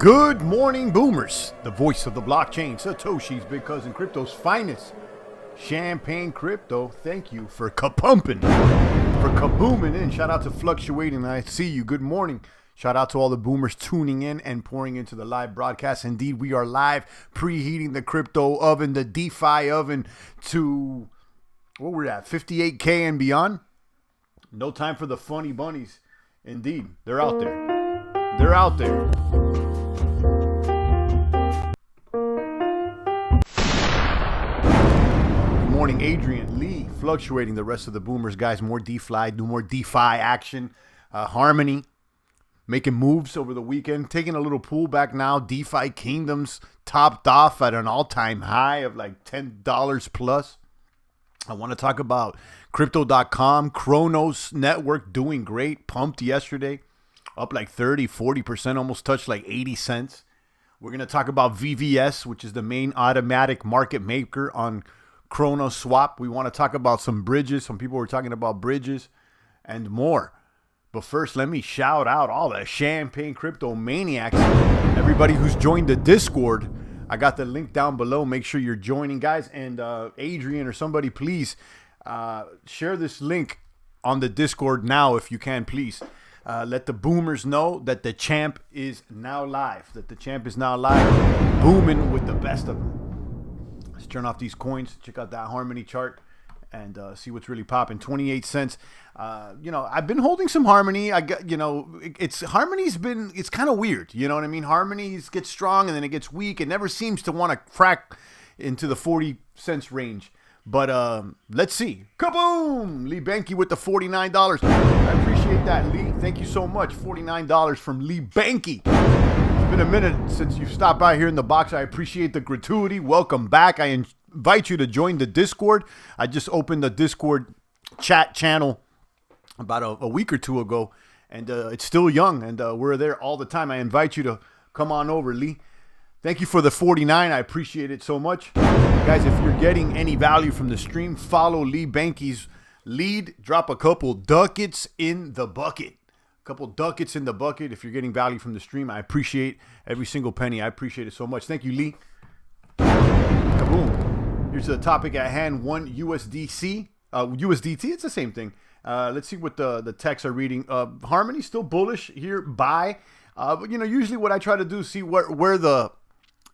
Good morning, boomers. The voice of the blockchain, Satoshi's big cousin, crypto's finest. Champagne Crypto, thank you for kapumping, for kabooming in. Shout out to Fluctuating, I see you. Good morning. Shout out to all the boomers tuning in and pouring into the live broadcast. Indeed, we are live, preheating the crypto oven, the DeFi oven to, what we're at, 58K and beyond. No time for the funny bunnies. Indeed, they're out there. They're out there. Good morning, Adrian, Lee, Fluctuating, the rest of the boomers, guys. More DeFi, do more DeFi action. Harmony, making moves over the weekend, taking a little pullback now. DeFi Kingdoms topped off at an all-time high of like $10 plus. I want to talk about Crypto.com, CRONOS network doing great, pumped yesterday, up like 30-40%, almost touched like 80 cents. We're going to talk about VVS, which is the main automatic market maker on CRONASWAP. We want to talk about some bridges. Some people were talking about bridges and more. But first, let me shout out all the Champagne Crypto maniacs, everybody who's joined the Discord. I got the link down below. Make sure you're joining, guys. And Adrian or somebody, please share this link on the Discord now if you can, please. Let the boomers know that the champ is now live. Booming with the best of them. Let's turn off these coins. Check out that Harmony chart and see what's really popping. 28 cents. I've been holding some Harmony. Harmony's been, it's kind of weird. You know what I mean? Harmonies get strong and then it gets weak. It never seems to want to crack into the 40 cents range. But let's see. Kaboom! Lee Benke with the $49. I appreciate that, Lee. Thank you so much. $49 from Lee Benke. It's been a minute since you've stopped by here in the box. I appreciate the gratuity. Welcome back. I invite you to join the Discord. I just opened the Discord chat channel about a week or two ago, and it's still young, and we're there all the time. I invite you to come on over, Lee. Thank you for the 49. I appreciate it so much. Guys, if you're getting any value from the stream, follow Lee Benke's lead. Drop a couple ducats in the bucket. If you're getting value from the stream, I appreciate every single penny. I appreciate it so much. Thank you, Lee. Kaboom. Here's the topic at hand. One USDC. USDT, it's the same thing. Let's see what the texts are reading. Harmony still bullish here. Buy. But usually what I try to do is see where the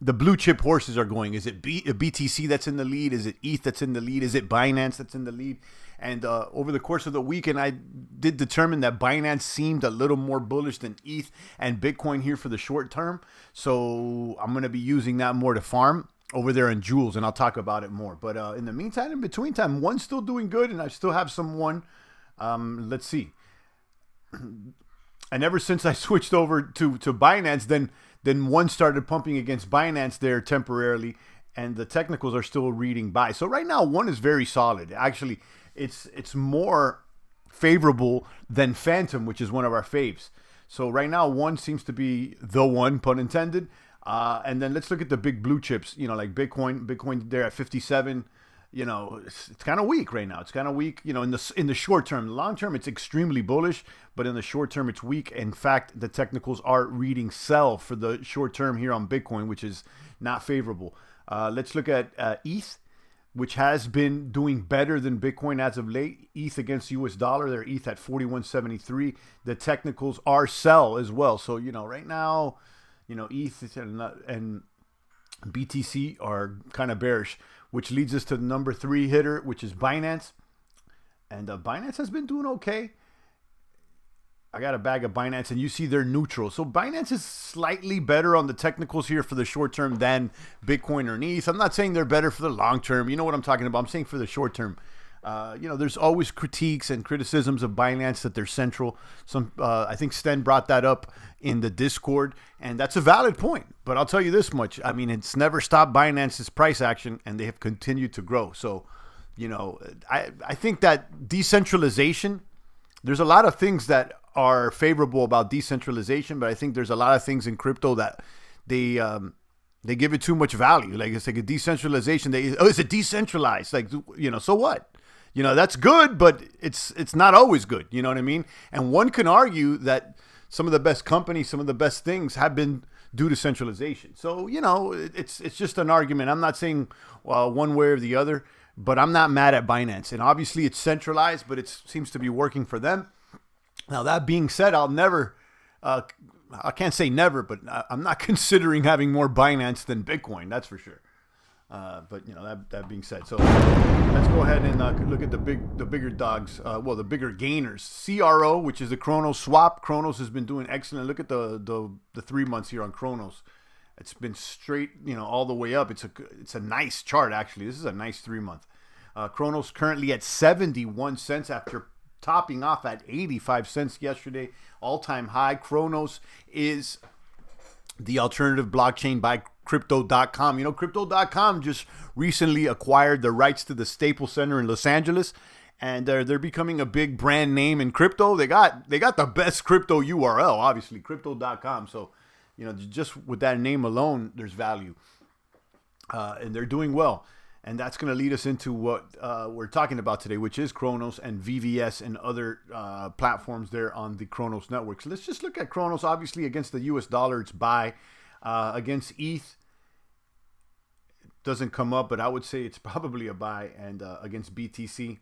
blue chip horses are going. Is it BTC that's in the lead? Is it ETH that's in the lead? Is it Binance that's in the lead? And over the course of the weekend, I did determine that Binance seemed a little more bullish than ETH and Bitcoin here for the short term. So I'm going to be using that more to farm over there in Jules, and I'll talk about it more. But in the meantime, in between time, one's still doing good, and I still have some one. Let's see. And ever since I switched over to Binance, then one started pumping against Binance there temporarily, and the technicals are still reading buy. So right now, one is very solid. Actually, it's more favorable than Phantom, which is one of our faves. So right now, one seems to be the one, pun intended. And then let's look at the big blue chips, like Bitcoin. Bitcoin there at 57. It's kind of weak right now. It's kind of weak, in the short term. The long term, it's extremely bullish, but in the short term, it's weak. In fact, the technicals are reading sell for the short term here on Bitcoin, which is not favorable. Let's look at ETH, which has been doing better than Bitcoin as of late. ETH against US dollar, they're ETH at 41.73. The technicals are sell as well. So, right now, ETH and BTC are kind of bearish, which leads us to the number 3 hitter, which is Binance. And Binance has been doing okay. I got a bag of Binance, and you see they're neutral. So Binance is slightly better on the technicals here for the short term than Bitcoin or ETH. I'm not saying they're better for the long term. You know what I'm talking about. I'm saying for the short term. There's always critiques and criticisms of Binance that they're central. I think Sten brought that up in the Discord, and that's a valid point. But I'll tell you this much. I mean, it's never stopped Binance's price action, and they have continued to grow. So, I think that decentralization, there's a lot of things that are favorable about decentralization, but I think there's a lot of things in crypto that they give it too much value. Like it's like a decentralization. Is it decentralized? Like, so what? That's good, but it's not always good. You know what I mean? And one can argue that some of the best companies, some of the best things have been due to centralization. So, you know, it's just an argument. I'm not saying one way or the other, but I'm not mad at Binance. And obviously it's centralized, but it seems to be working for them. Now, that being said, I'll never, I can't say never, but I'm not considering having more Binance than Bitcoin. That's for sure. But you know, that being said, so let's go ahead and look at the bigger dogs. Well, the bigger gainers. CRO, which is the CRONASWAP. Chronos has been doing excellent. Look at the 3 months here on Chronos. It's been straight, you know, all the way up. It's a nice chart actually. This is a nice 3 month. Chronos currently at 71 cents after topping off at 85 cents yesterday. All-time high. Chronos is the alternative blockchain by Crypto.com. You know, Crypto.com just recently acquired the rights to the Staples Center in Los Angeles, and they're becoming a big brand name in crypto. They got the best crypto URL, obviously, Crypto.com. So, you know, just with that name alone, there's value, and they're doing well. And that's going to lead us into what we're talking about today, which is Chronos and VVS and other platforms there on the Chronos network. So let's just look at Chronos. Obviously, against the US dollar, it's buy. Against ETH, it doesn't come up, but I would say it's probably a buy. And against BTC,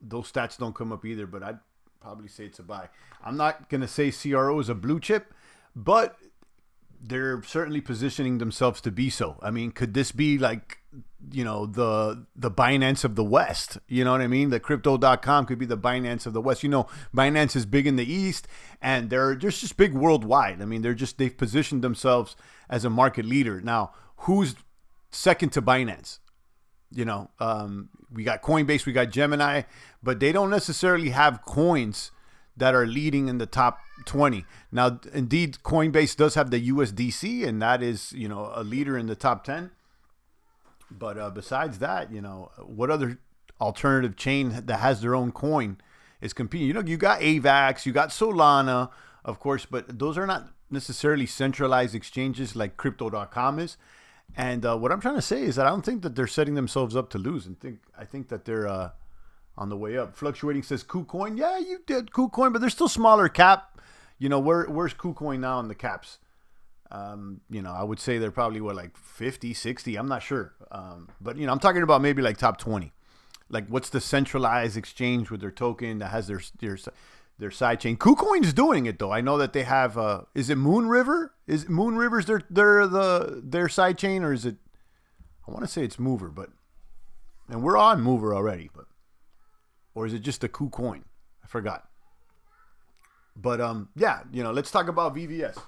those stats don't come up either, but I'd probably say it's a buy. I'm not going to say CRO is a blue chip, but they're certainly positioning themselves to be so. I mean, could this be like, you know, the Binance of the West? You know what I mean? The Crypto.com could be the Binance of the West. You know, Binance is big in the East, and they're just big worldwide. I mean, they've positioned themselves as a market leader. Now, who's second to Binance? You know, we got Coinbase, we got Gemini, but they don't necessarily have coins that are leading in the top 20. Now, indeed, Coinbase does have the USDC, and that is, you know, a leader in the top 10. But besides that, you know, what other alternative chain that has their own coin is competing? You know, you got AVAX, you got Solana, of course, but those are not necessarily centralized exchanges like Crypto.com is. And what I'm trying to say is that I don't think that they're setting themselves up to lose. And I think that they're on the way up. Fluctuating says KuCoin. Yeah, you did KuCoin, but they're still smaller cap. You know, where's KuCoin now in the caps? You know, I would say they're probably like 50, 60. I'm not sure. But, you know, I'm talking about maybe like top 20. Like, what's the centralized exchange with their token that has their side chain? KuCoin's doing it though. I know that they have. Is it Moon River? Is Moon River's their side chain, or is it? I want to say it's Mover, and we're on Mover already, but. Or is it just a KuCoin? I forgot. But yeah, you know, let's talk about VVS.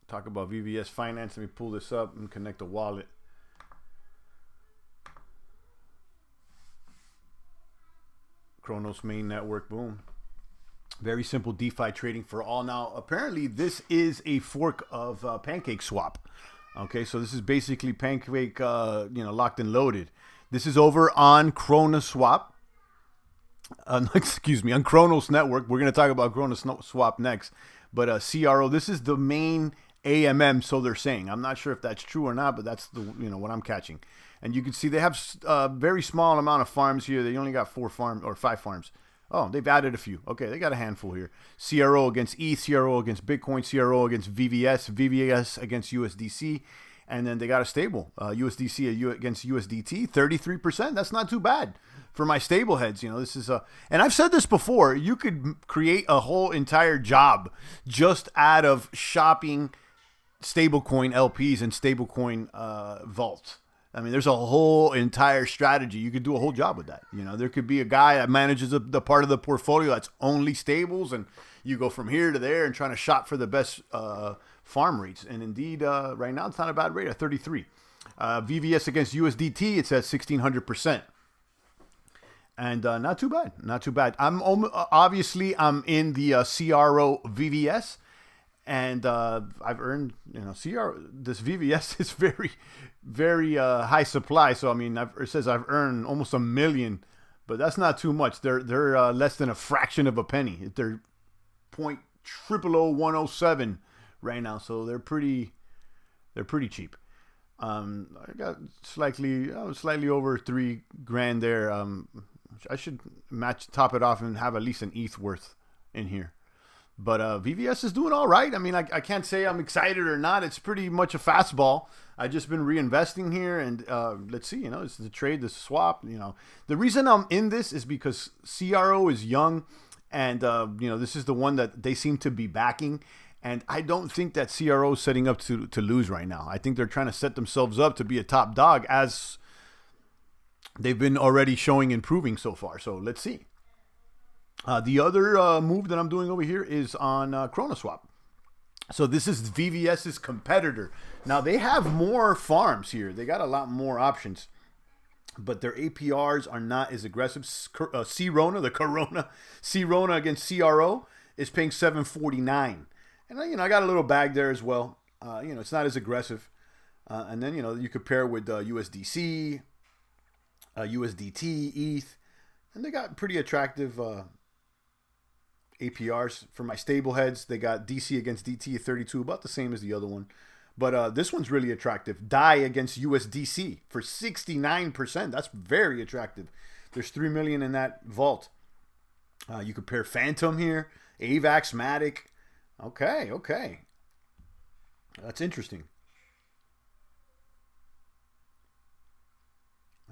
Talk about VVS Finance. Let me pull this up and connect the wallet. Chronos main network, boom. Very simple DeFi trading for all. Now, apparently this is a fork of PancakeSwap. Okay, so this is basically Pancake, you know, locked and loaded. This is over on CronaSwap. Excuse me, on Chronos Network. We're going to talk about CronaSwap next. But CRO, this is the main AMM, so they're saying. I'm not sure if that's true or not, but that's what I'm catching. And you can see they have a very small amount of farms here. They only got 4 farms or 5 farms. Oh, they've added a few. Okay, they got a handful here. CRO against ETH, CRO against Bitcoin, CRO against VVS, VVS against USDC, and then they got a stable, USDC against USDT, 33%. That's not too bad for my stable heads. You know, this is and I've said this before, you could create a whole entire job just out of shopping stablecoin LPs and stablecoin vaults. I mean, there's a whole entire strategy. You could do a whole job with that. You know, there could be a guy that manages the part of the portfolio that's only stables, and you go from here to there and trying to shop for the best farm rates. And indeed, right now, it's not a bad rate at 33. VVS against USDT, it's at 1,600%. And not too bad. Not too bad. I'm in the CRO VVS. And I've earned, you know, this VVS is very, very high supply. So, I mean, it says I've earned almost $1 million, but that's not too much. They're less than a fraction of a penny. They're 0.000107 right now. So they're pretty cheap. I got slightly over $3,000 there. I should top it off and have at least an ETH worth in here. But VVS is doing all right. I mean, I can't say I'm excited or not. It's pretty much a fastball. I've just been reinvesting here, and let's see. It's the trade, the swap. The reason I'm in this is because CRO is young, and this is the one that they seem to be backing. And I don't think that CRO is setting up to lose right now. I think they're trying to set themselves up to be a top dog, as they've been already showing and proving so far. So let's see. The other move that I'm doing over here is on CRONASWAP. So this is VVS's competitor. Now, they have more farms here. They got a lot more options, but their APRs are not as aggressive. CRONA against CRO is paying 749. And, I got a little bag there as well. It's not as aggressive. And then, you compare with USDC, USDT, ETH, and they got pretty attractive APRs. For my stable heads, they got DC against DT at 32, about the same as the other one. But this one's really attractive. DAI against USDC for 69%. That's very attractive. There's 3 million in that vault. You compare Phantom here, AVAX, Matic. Okay. That's interesting.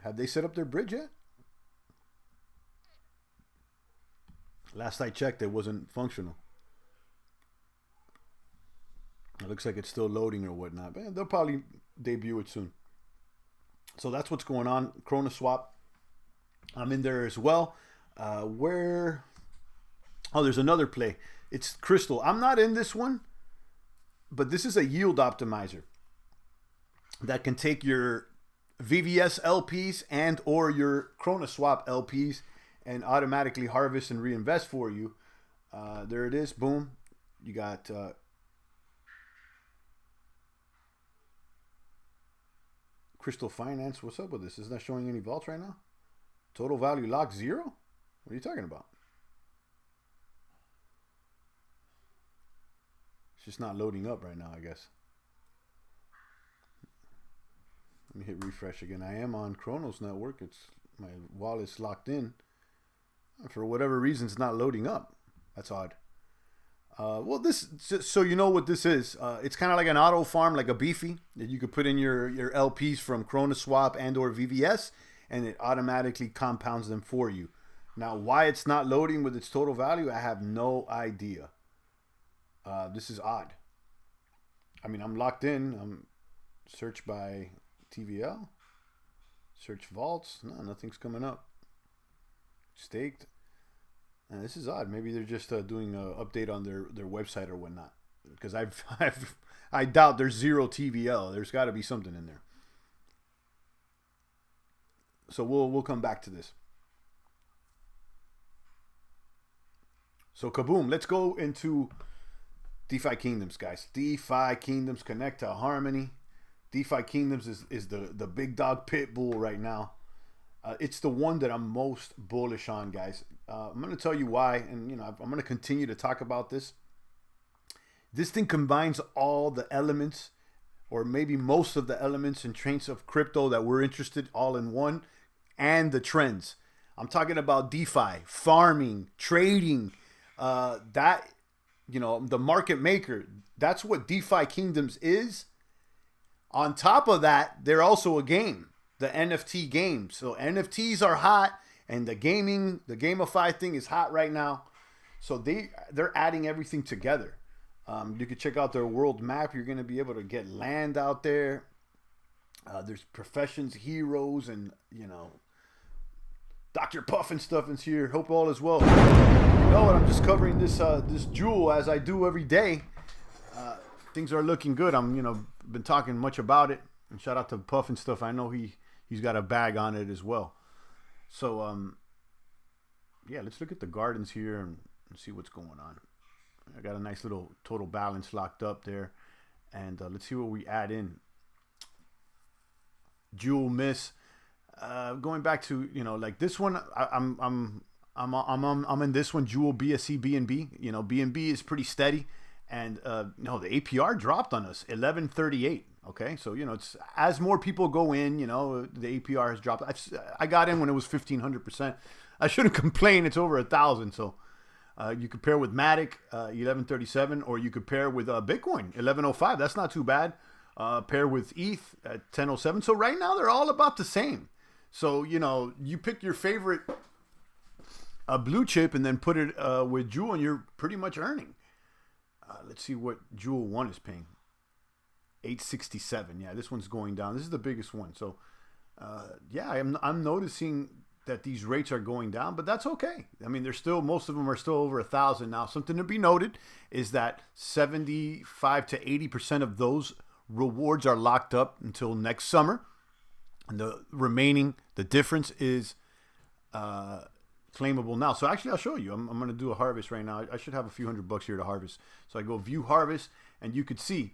Have they set up their bridge yet? Last I checked, it wasn't functional. It looks like it's still loading or whatnot. But they'll probably debut it soon. So that's what's going on. CRONOSWAP. I'm in there as well. Oh, there's another play. It's Crystal. I'm not in this one, but this is a yield optimizer that can take your VVS LPs and or your CRONOSWAP LPs and automatically harvest and reinvest for you. There it is. Boom. You got Crystal Finance. What's up with this? Is not showing any vaults right now? Total value locked 0? What are you talking about? It's just not loading up right now, I guess. Let me hit refresh again. I am on Chronos network. My wallet's locked in. For whatever reason, it's not loading up. That's odd. Well, so you know what this is. It's kind of like an auto farm, like a beefy, that you could put in your LPs from CRONASWAP and or VVS, and it automatically compounds them for you. Now, why it's not loading with its total value, I have no idea. This is odd. I mean, I'm locked in. I'm search by TVL. Search vaults. No, nothing's coming up. Staked. This is odd. Maybe they're just doing an update on their website or whatnot. Because I doubt there's 0 TVL. There's got to be something in there. So we'll come back to this. So kaboom. Let's go into DeFi Kingdoms, guys. DeFi Kingdoms connect to Harmony. DeFi Kingdoms is the big dog pit bull right now. It's the one that I'm most bullish on, guys. I'm going to tell you why, and I'm going to continue to talk about this. This thing combines all the elements, or maybe most of the elements and traits of crypto that we're interested all in one, and the trends. I'm talking about DeFi, farming, trading, the market maker. That's what DeFi Kingdoms is. On top of that, they're also a game, the NFT game. So NFTs are hot, and the GameFi thing is hot right now. So they're adding everything together. You can check out their world map. You're going to be able to get land out there. There's professions, heroes, and Dr. Puff and stuff is here. Hope all is well. I'm just covering this jewel as I do every day. Things are looking good. I'm been talking much about it, and shout out to Puff and stuff. I know he's got a bag on it as well. So yeah, let's look at the gardens here and see what's going on. I got a nice little total balance locked up there, and let's see what we add in. Jewel miss. Going back to like this one, I'm in this one. Jewel BSC BNB. BNB is pretty steady. And no, the APR dropped on us, 1138. Okay, so it's as more people go in, the APR has dropped. I got in when it was 1500%. I shouldn't complain. It's over 1,000. So you could pair with Matic 1137, or you could pair with Bitcoin 1105. That's not too bad. Pair with ETH at 1007. So right now they're all about the same. So you pick your favorite blue chip and then put it with Jewel, and you're pretty much earning. Let's see what Jewel 1 is paying. 867. Yeah, this one's going down. This is the biggest one. So yeah, I'm noticing that these rates are going down, but that's okay. I mean, most of them are still over 1,000 now. Something to be noted is that 75 to 80% of those rewards are locked up until next summer, and the difference is claimable now. So actually, I'll show you. I'm going to do a harvest right now. I should have a few $100 here to harvest. So I go view harvest, and you could see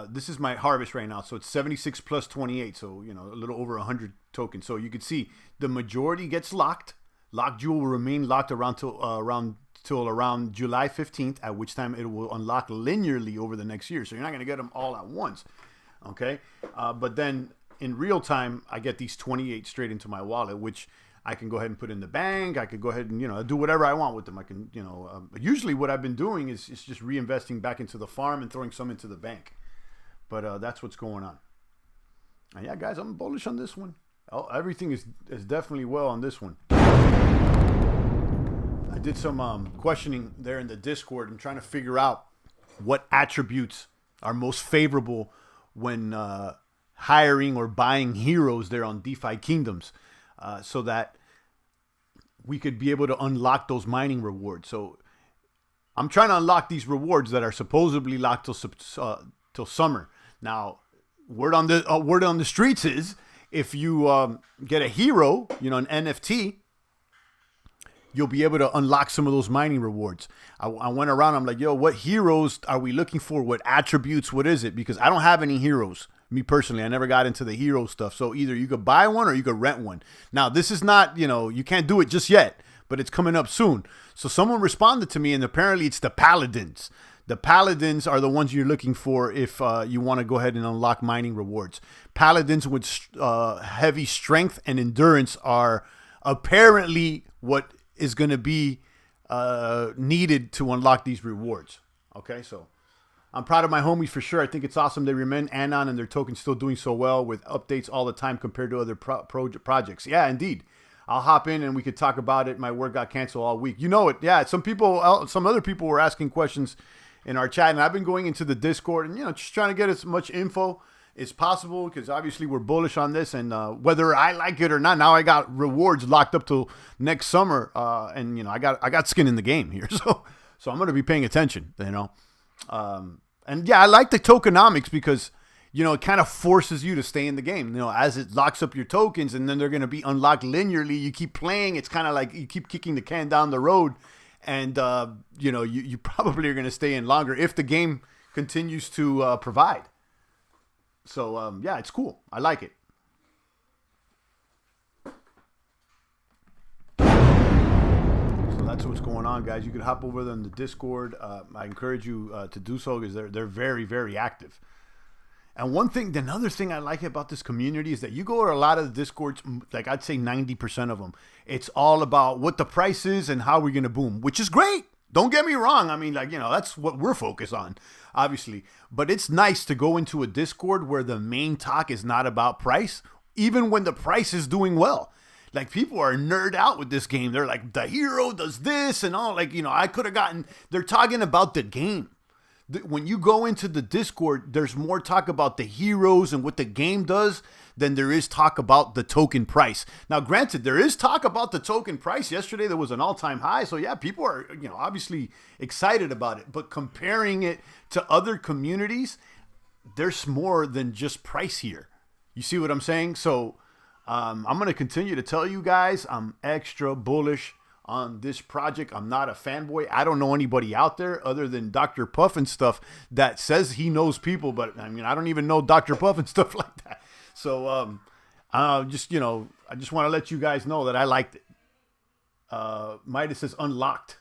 this is my harvest right now. So it's 76 plus 28. So a little over 100 tokens. So you could see the majority gets locked. Locked Jewel will remain locked till around July 15th, at which time it will unlock linearly over the next year. So you're not going to get them all at once. Okay, but then in real time, I get these 28 straight into my wallet, which I can go ahead and put in the bank. I could go ahead and do whatever I want with them. I can usually what I've been doing is just reinvesting back into the farm and throwing some into the bank. But that's what's going on. And yeah, guys, I'm bullish on this one. Everything is definitely well on this one. I did some questioning there in the Discord and trying to figure out what attributes are most favorable when hiring or buying heroes there on DeFi Kingdoms, so that we could be able to unlock those mining rewards. So I'm trying to unlock these rewards that are supposedly locked till summer. Now, word on the streets is if you get a hero, an NFT, you'll be able to unlock some of those mining rewards. I went around. I'm like, yo, what heroes are we looking for? What attributes? What is it? Because I don't have any heroes. Me personally, I never got into the hero stuff. So either you could buy one or you could rent one. Now, this is not, you can't do it just yet, but it's coming up soon. So someone responded to me, and apparently it's the Paladins. The Paladins are the ones you're looking for if you want to go ahead and unlock mining rewards. Paladins with heavy strength and endurance are apparently what is going to be needed to unlock these rewards. Okay, so I'm proud of my homies for sure. I think it's awesome they remain Anon and their token's still doing so well with updates all the time compared to other projects. Yeah, indeed. I'll hop in and we could talk about it. My work got canceled all week. You know it. Yeah, some other people were asking questions in our chat, and I've been going into the Discord and just trying to get as much info as possible, because obviously we're bullish on this, and whether I like it or not, now I got rewards locked up till next summer, and I got skin in the game here, so I'm going to be paying attention, and yeah, I like the tokenomics because it kind of forces you to stay in the game, as it locks up your tokens, and then they're going to be unlocked linearly. You keep playing, it's kind of like you keep kicking the can down the road, and you probably are going to stay in longer if the game continues to provide. So yeah, it's cool. I like it. So that's what's going on, guys. You can hop over there in the Discord. I encourage you to do so because they're very, very active. And another thing I like about this community is that you go to a lot of the Discords, like I'd say 90% of them, it's all about what the price is and how we're going to boom, which is great. Don't get me wrong. I mean, that's what we're focused on, obviously. But it's nice to go into a Discord where the main talk is not about price, even when the price is doing well. Like, people are nerd out with this game. They're like, the hero does this and all. I could have gotten... They're talking about the game. When you go into the Discord, there's more talk about the heroes and what the game does than there is talk about the token price. Now, granted, there is talk about the token price. Yesterday, there was an all-time high. So, yeah, people are, obviously excited about it. But comparing it to other communities, there's more than just price here. You see what I'm saying? So, I'm going to continue to tell you guys I'm extra bullish on this project. I'm not a fanboy. I don't know anybody out there other than Dr. Puff and stuff that says he knows people, but I don't even know Dr. Puff and stuff like that. So I just want to let you guys know that I liked it. Midas says unlocked.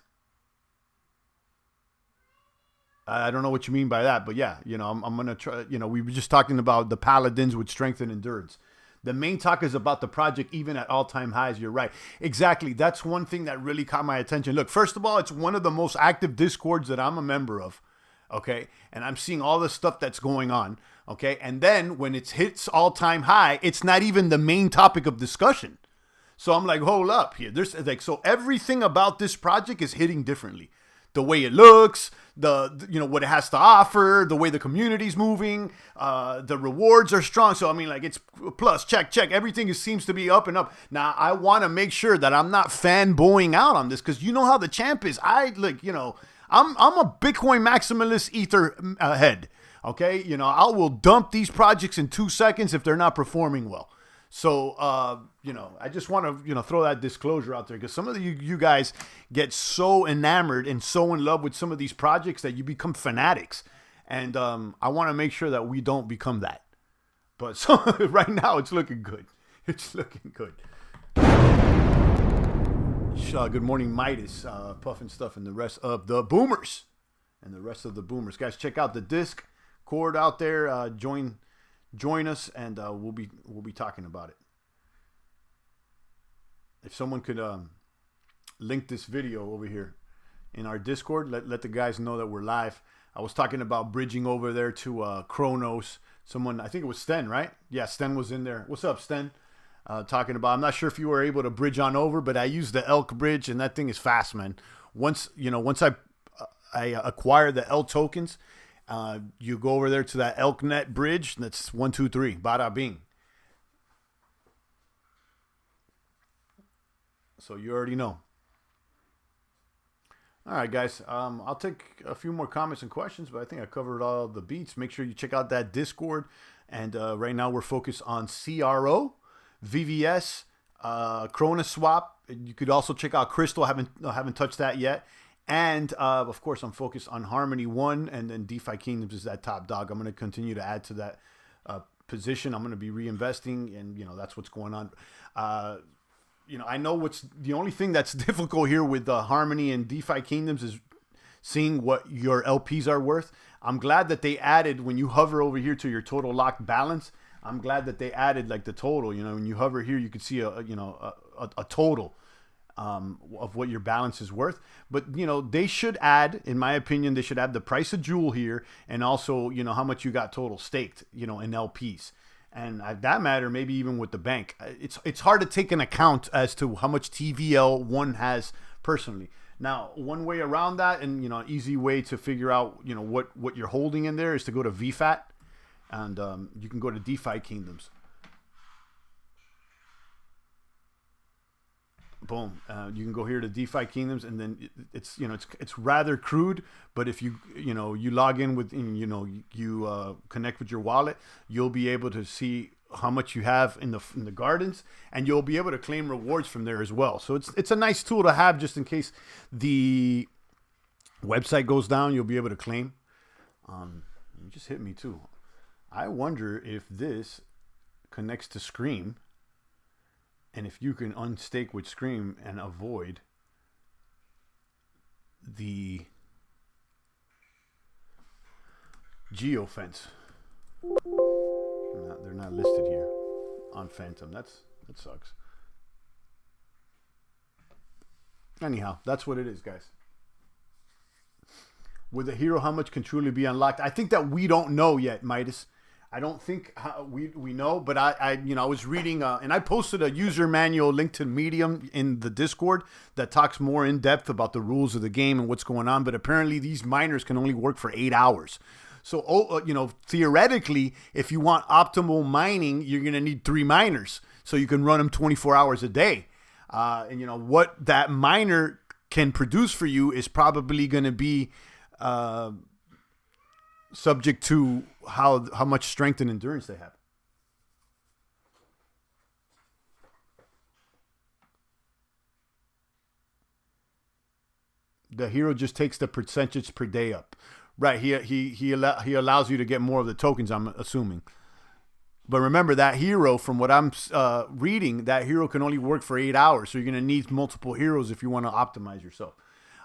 I don't know what you mean by that, but yeah, I'm going to try, we were just talking about the Paladins with strength and endurance. The main talk is about the project, even at all-time highs. You're right. Exactly. That's one thing that really caught my attention. Look, first of all, it's one of the most active Discords that I'm a member of. Okay. And I'm seeing all the stuff that's going on. Okay. And then when it hits all-time high, it's not even the main topic of discussion. So I'm like, hold up here. There's like, so everything about this project is hitting differently. The way it looks, what it has to offer, the way the community's moving, the rewards are strong. So I mean, like, it's plus, check. Everything seems to be up and up. Now I want to make sure that I'm not fanboying out on this, because you know how the champ is. I'm a Bitcoin maximalist ether head. Okay, I will dump these projects in 2 seconds if they're not performing well. So, I just want to, throw that disclosure out there, because some of you guys get so enamored and so in love with some of these projects that you become fanatics. And I want to make sure that we don't become that. But so right now it's looking good. It's looking good. Good morning, Midas, Puffin Stuff, and the rest of the boomers. Guys, check out the Discord out there. Join us, and we'll be talking about it. If someone could link this video over here in our Discord, let the guys know that we're live. I was talking about bridging over there to Chronos. Someone, I think it was Sten, right? Yeah, Sten was in there. What's up, Sten? Talking about, I'm not sure if you were able to bridge on over, but I used the Elk bridge, and that thing is fast, man. Once I acquired the Elk tokens, you go over there to that ElkNet bridge. That's 1, 2, 3. Bada bing. So you already know. All right, guys. I'll take a few more comments and questions, but I think I covered all the beats. Make sure you check out that Discord. And right now we're focused on CRO, VVS, CRONASWAP. You could also check out Crystal. Haven't touched that yet. And, of course, I'm focused on Harmony 1, and then DeFi Kingdoms is that top dog. I'm going to continue to add to that position. I'm going to be reinvesting, and, that's what's going on. I know the only thing that's difficult here with Harmony and DeFi Kingdoms is seeing what your LPs are worth. I'm glad that they added, when you hover over here to your total locked balance, I'm glad that they added, like, the total. When you hover here, you can see a total of what your balance is worth. But they should add, in my opinion, they should add the price of Jewel here, and also how much you got total staked in LPs, and that matter maybe even with the bank. It's hard to take an account as to how much TVL one has personally. Now, one way around that, and an easy way to figure out what you're holding in there, is to go to VFAT, and you can go to DeFi Kingdoms. Boom. You can go here to DeFi Kingdoms, and then it's rather crude, but if you log in with, you connect with your wallet, you'll be able to see how much you have in the gardens, and you'll be able to claim rewards from there as well. So it's a nice tool to have, just in case the website goes down. You'll be able to claim. You just hit me too. I wonder if this connects to Scream. And if you can unstake with Scream and avoid the geofence. They're not listed here on Phantom. That sucks. Anyhow, that's what it is, guys. With a hero, how much can truly be unlocked? I think that we don't know yet, Midas. I don't think we know, but I was reading, and I posted a user manual link to Medium in the Discord that talks more in depth about the rules of the game and what's going on. But apparently these miners can only work for 8 hours. So, theoretically, if you want optimal mining, you're going to need 3 miners so you can run them 24 hours a day. And what that miner can produce for you is probably going to be subject to how much strength and endurance they have. The hero just takes the percentage per day up, right? He allows you to get more of the tokens, I'm assuming. But remember, that hero, from what I'm reading, that hero can only work for 8 hours. So you're going to need multiple heroes if you want to optimize yourself.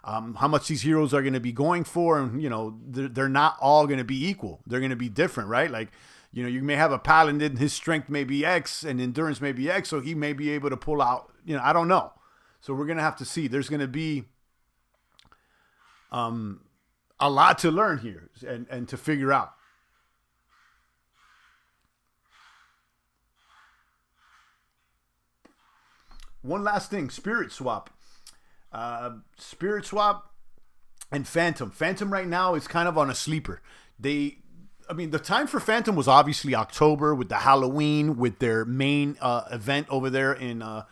How much these heroes are going to be going for, and they're not all going to be equal. They're going to be different, right? Like, You know, you may have a paladin, his strength may be X and endurance may be X, so he may be able to pull out, you know, I don't know. So we're going to have to see. There's going to be a lot to learn here and to figure out. One last thing, Spirit Swap. Spirit Swap and Phantom. Phantom right now is kind of on a sleeper. The time for Phantom was obviously October with the Halloween, with their main event over there in, I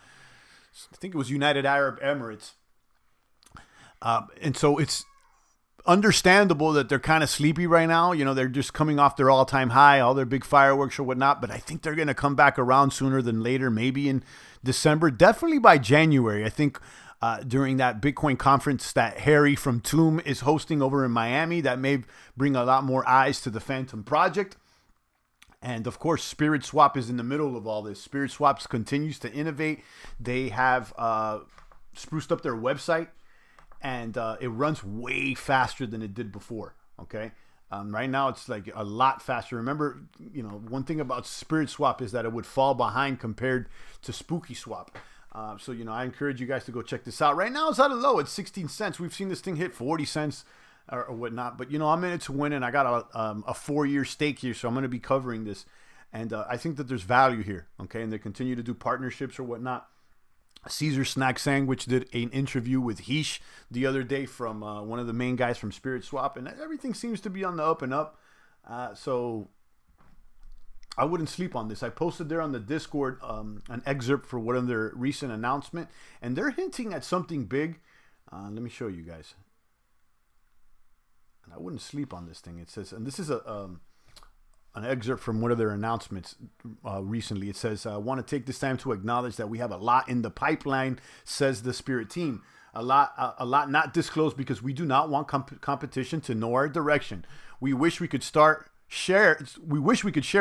think it was United Arab Emirates. And so it's understandable that they're kind of sleepy right now. You know, they're just coming off their all-time high, all their big fireworks or whatnot. But I think they're going to come back around sooner than later, maybe in December, definitely by January. I think during that Bitcoin conference that Harry from Tomb is hosting over in Miami, that may bring a lot more eyes to the Phantom project. And of course, Spirit Swap is in the middle of all this. Spirit Swaps continues to innovate. They have spruced up their website, and it runs way faster than it did before. Okay. Right now, it's like a lot faster. Remember, you know, one thing about Spirit Swap is that it would fall behind compared to Spooky Swap. So, you know, I encourage you guys to go check this out. Right now, it's at a low. It's 16 cents. We've seen this thing hit 40 cents or whatnot. But, you know, I'm in it to win, and I got a 4-year stake here, so I'm going to be covering this. And I think that there's value here, okay? And they continue to do partnerships or whatnot. Caesar Snack Sandwich did an interview with Heesh the other day from one of the main guys from Spirit Swap, and everything seems to be on the up and up. So I wouldn't sleep on this. I posted there on the Discord an excerpt for one of their recent announcement, and they're hinting at something big. Let me show you guys. And I wouldn't sleep on this thing. It says, and this is an excerpt from one of their announcements recently. It says, I want to take this time to acknowledge that we have a lot in the pipeline, says the Spirit team. A lot not disclosed because we do not want competition to know our direction. We wish we could share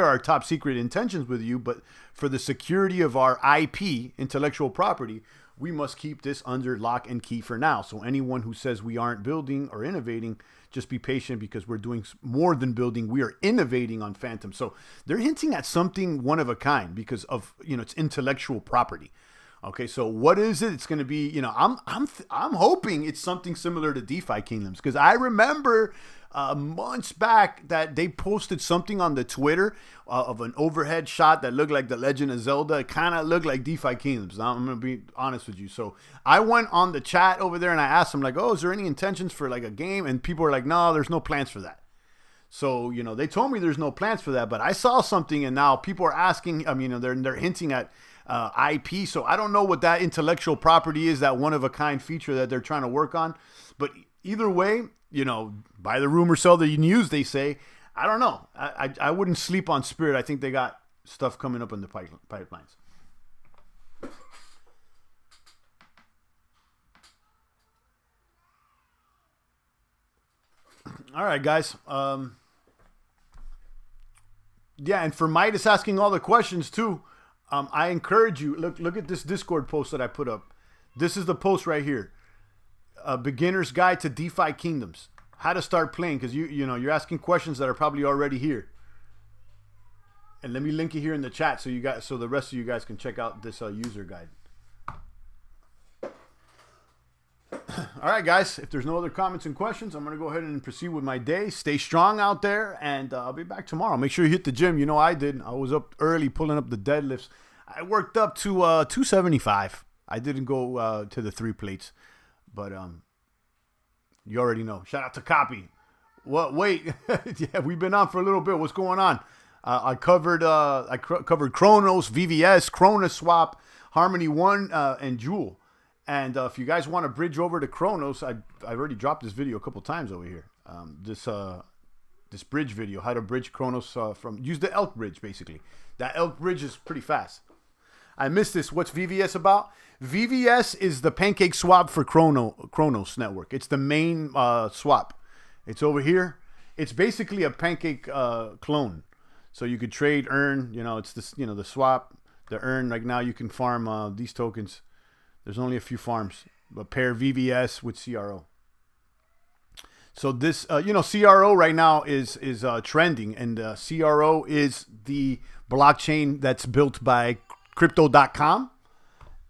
our top secret intentions with you, but for the security of our IP, intellectual property, we must keep this under lock and key for now. So anyone who says we aren't building or innovating, just be patient because we're doing more than building. We are innovating on Phantom. So they're hinting at something one of a kind because of, you know, it's intellectual property. Okay, so what is it? It's going to be, you know, I'm hoping it's something similar to DeFi Kingdoms, because I remember months back that they posted something on the Twitter of an overhead shot that looked like the Legend of Zelda. It kind of looked like DeFi Kingdoms. Now, I'm going to be honest with you. So I went on the chat over there and I asked them, like, oh, is there any intentions for like a game? And people were like, no, there's no plans for that. So, you know, they told me there's no plans for that, but I saw something and now people are asking, I mean, they're hinting at IP. So I don't know what that intellectual property is, that one of a kind feature that they're trying to work on. But either way, you know, buy the rumor, sell the news, they say. I don't know. I wouldn't sleep on Spirit. I think they got stuff coming up in the pipelines. All right, guys. Yeah, and for Midas asking all the questions too, I encourage you, look at this Discord post that I put up. This is the post right here. A beginner's guide to DeFi Kingdoms. How to start playing, because you know you're asking questions that are probably already here. And let me link it here in the chat so the rest of you guys can check out this user guide. All right, guys. If there's no other comments and questions, I'm gonna go ahead and proceed with my day. Stay strong out there, and I'll be back tomorrow. Make sure you hit the gym. You know I did. I was up early pulling up the deadlifts. I worked up to 275. I didn't go to the 3 plates, but you already know. Shout out to Copy. What? Wait, yeah, we've been on for a little bit. What's going on? I covered Chronos, VVS, CRONASWAP, Harmony One, and Jewel. And if you guys want to bridge over to Chronos, I've already dropped this video a couple times over here. This bridge video, how to bridge Chronos use the Elk bridge basically. That Elk bridge is pretty fast. I missed this. What's VVS about? VVS is the pancake swap for Chronos network. It's the main swap. It's over here. It's basically a pancake clone. So you could trade, earn. You know, it's this. You know, the swap, the earn. Like now, you can farm these tokens. There's only a few farms, but pair VVS with CRO. So this, CRO right now is trending, and CRO is the blockchain that's built by Crypto.com,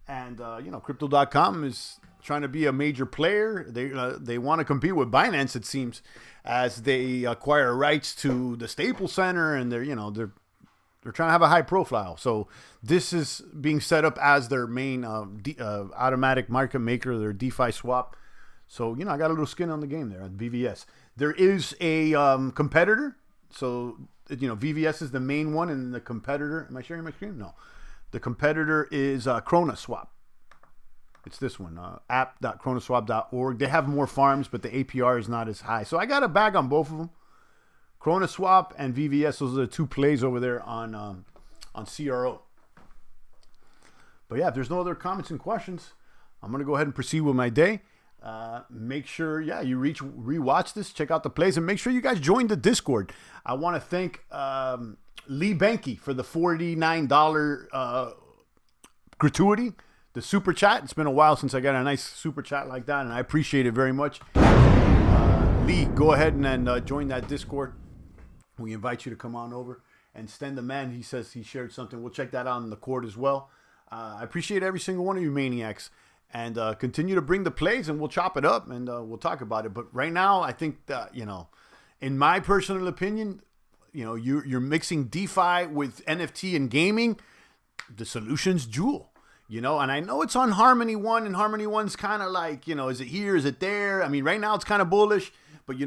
and Crypto.com is trying to be a major player. They want to compete with Binance, it seems, as they acquire rights to the Staples Center, and they're trying to have a high profile. So this is being set up as their main automatic market maker, their DeFi swap. So, I got a little skin on the game there at VVS. There is a competitor. So, VVS is the main one, and the competitor, am I sharing my screen? No. The competitor is CRONASWAP. It's this one, app.chronoswap.org. They have more farms, but the APR is not as high. So I got a bag on both of them. CRONASWAP and VVS, those are the two plays over there on CRO. But yeah, if there's no other comments and questions, I'm going to go ahead and proceed with my day. Make sure, you rewatch this, check out the plays, and make sure you guys join the Discord. I want to thank Lee Benke for the $49 gratuity, the super chat. It's been a while since I got a nice super chat like that, and I appreciate it very much. Lee, go ahead and join that Discord. We invite you to come on over. And Sten the Man, he says he shared something. We'll check that out in the court as well. I appreciate every single one of you maniacs. And continue to bring the plays, and we'll chop it up, and we'll talk about it. But right now, I think that, in my personal opinion, you're mixing DeFi with NFT and gaming. The solution's Jewel, and I know it's on Harmony One, and Harmony One's kind of like, is it here, is it there? I mean, right now it's kind of bullish, but we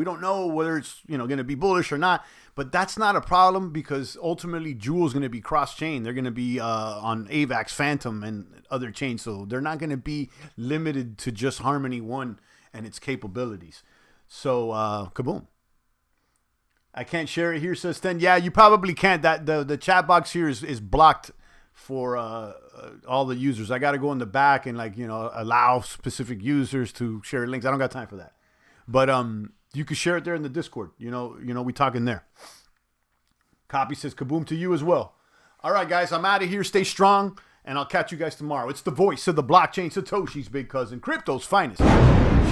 don't know whether it's going to be bullish or not. But that's not a problem, because ultimately Jewel's going to be cross-chain. They're going to be on AVAX, Phantom, and other chains. So they're not going to be limited to just Harmony One and its capabilities. So, kaboom. I can't share it here, says Sten. Yeah, you probably can't. That the chat box here is blocked for all the users. I got to go in the back and allow specific users to share links. I don't got time for that. But you can share it there in the Discord. We talking there. Copy says kaboom to you as well. All right, guys, I'm out of here. Stay strong, and I'll catch you guys tomorrow. It's the voice of the blockchain, Satoshi's big cousin, crypto's finest.